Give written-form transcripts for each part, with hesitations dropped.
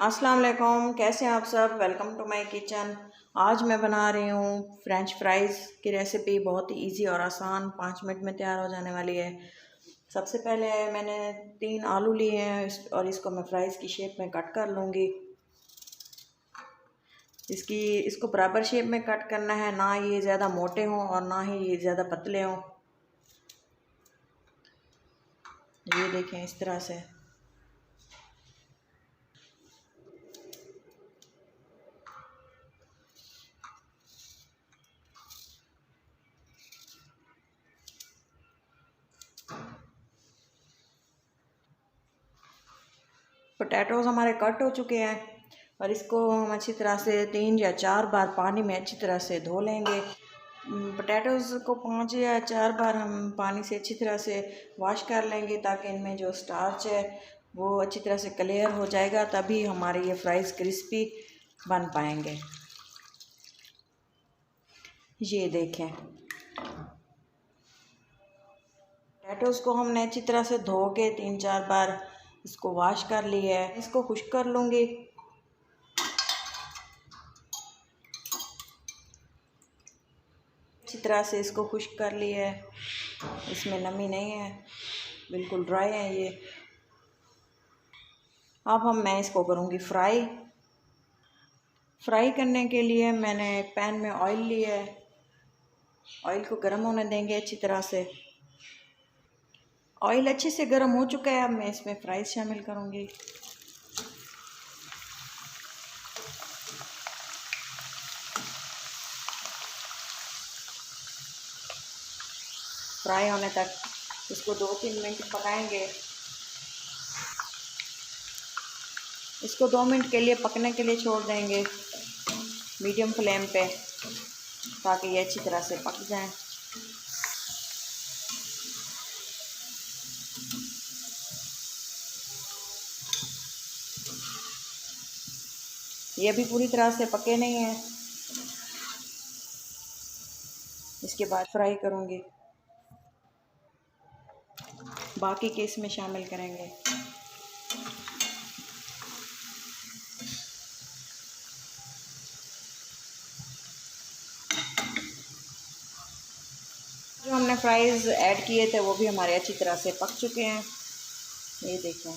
अस्सलाम वालेकुम, कैसे हैं आप सब। Welcome to my kitchen. आज मैं बना रही हूँ फ्रेंच फ्राइज़ की रेसिपी। बहुत ही इजी और आसान 5 मिनट में तैयार हो जाने वाली है। सबसे पहले मैंने 3 आलू लिए हैं और इसको मैं फ्राइज़ की शेप में कट कर लूँगी। इसको बराबर शेप में कट करना है, ना ये ज़्यादा मोटे हों और ना ही ये ज़्यादा पतले हों। ये देखें इस तरह से। पोटैटोज़ हमारे कट हो चुके हैं और इसको हम अच्छी तरह से 3 या 4 बार पानी में अच्छी तरह से धो लेंगे। पोटैटोज़ को 5 या 4 बार हम पानी से अच्छी तरह से वॉश कर लेंगे ताकि इनमें जो स्टार्च है वो अच्छी तरह से क्लियर हो जाएगा, तभी हमारे ये फ्राइज़ क्रिस्पी बन पाएंगे। ये देखें, पोटैटोज़ को हमने अच्छी तरह से धो के 3-4 बार इसको वॉश कर लिया है। इसको खुश्क कर लूँगी। अच्छी तरह से इसको खुश्क कर लिया है, इसमें नमी नहीं है, बिल्कुल ड्राई है ये। अब मैं इसको करूँगी फ्राई करने के लिए मैंने एक पैन में ऑयल लिया है। ऑयल को गर्म होने देंगे अच्छी तरह से। ऑयल अच्छे से गर्म हो चुका है। अब मैं इसमें फ्राइज़ शामिल करूँगी। फ्राई होने तक इसको 2-3 मिनट पकाएंगे। इसको 2 मिनट के लिए पकने के लिए छोड़ देंगे मीडियम फ्लेम पे, ताकि ये अच्छी तरह से पक जाएं। ये अभी पूरी तरह से पके नहीं हैं। इसके बाद फ्राई करूँगी, बाकी के इसमें शामिल करेंगे। जो हमने फ्राइज़ ऐड किए थे वो भी हमारे अच्छी तरह से पक चुके हैं। ये देखें,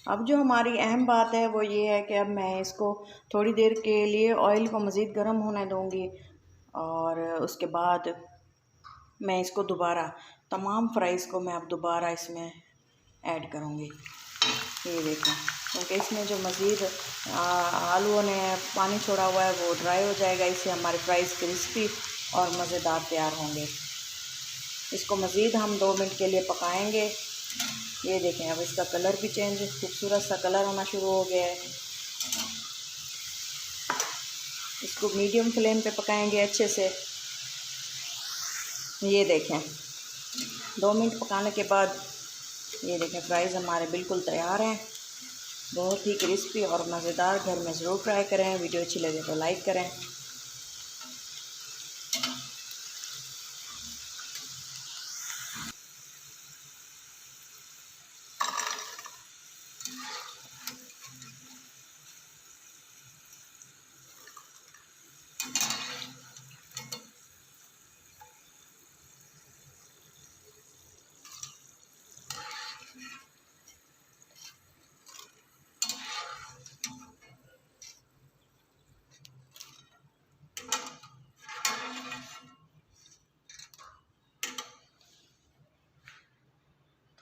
अब जो हमारी अहम बात है वो ये है कि अब मैं इसको थोड़ी देर के लिए ऑयल को मज़ीद गर्म होने दूँगी और उसके बाद मैं इसको दोबारा तमाम फ्राइज़ को मैं अब दोबारा इसमें ऐड करूँगी। ये देखें, क्योंकि इसमें जो मज़ीद आलूओं ने पानी छोड़ा हुआ है वो ड्राई हो जाएगा। इससे हमारे फ्राइज़ क्रिस्पी और मज़ेदार तैयार होंगे। इसको मज़ीद हम 2 मिनट के लिए पकाएंगे। ये देखें, अब इसका कलर भी चेंज, खूबसूरत सा कलर होना शुरू हो गया है। इसको मीडियम फ्लेम पे पकाएंगे अच्छे से। ये देखें, 2 मिनट पकाने के बाद ये देखें फ्राइज़ हमारे बिल्कुल तैयार हैं। बहुत ही क्रिस्पी और मज़ेदार। घर में ज़रूर ट्राई करें। वीडियो अच्छी लगे तो लाइक करें।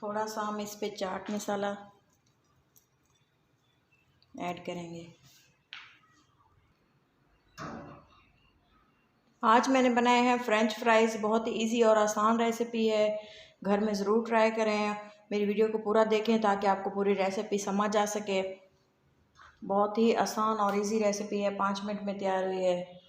थोड़ा सा हम इस पे चाट मसाला ऐड करेंगे। आज मैंने बनाए हैं फ्रेंच फ्राइज़। बहुत ही इजी और आसान रेसिपी है। घर में ज़रूर ट्राई करें। मेरी वीडियो को पूरा देखें ताकि आपको पूरी रेसिपी समझ आ सके। बहुत ही आसान और इजी रेसिपी है, 5 मिनट में तैयार हुई है।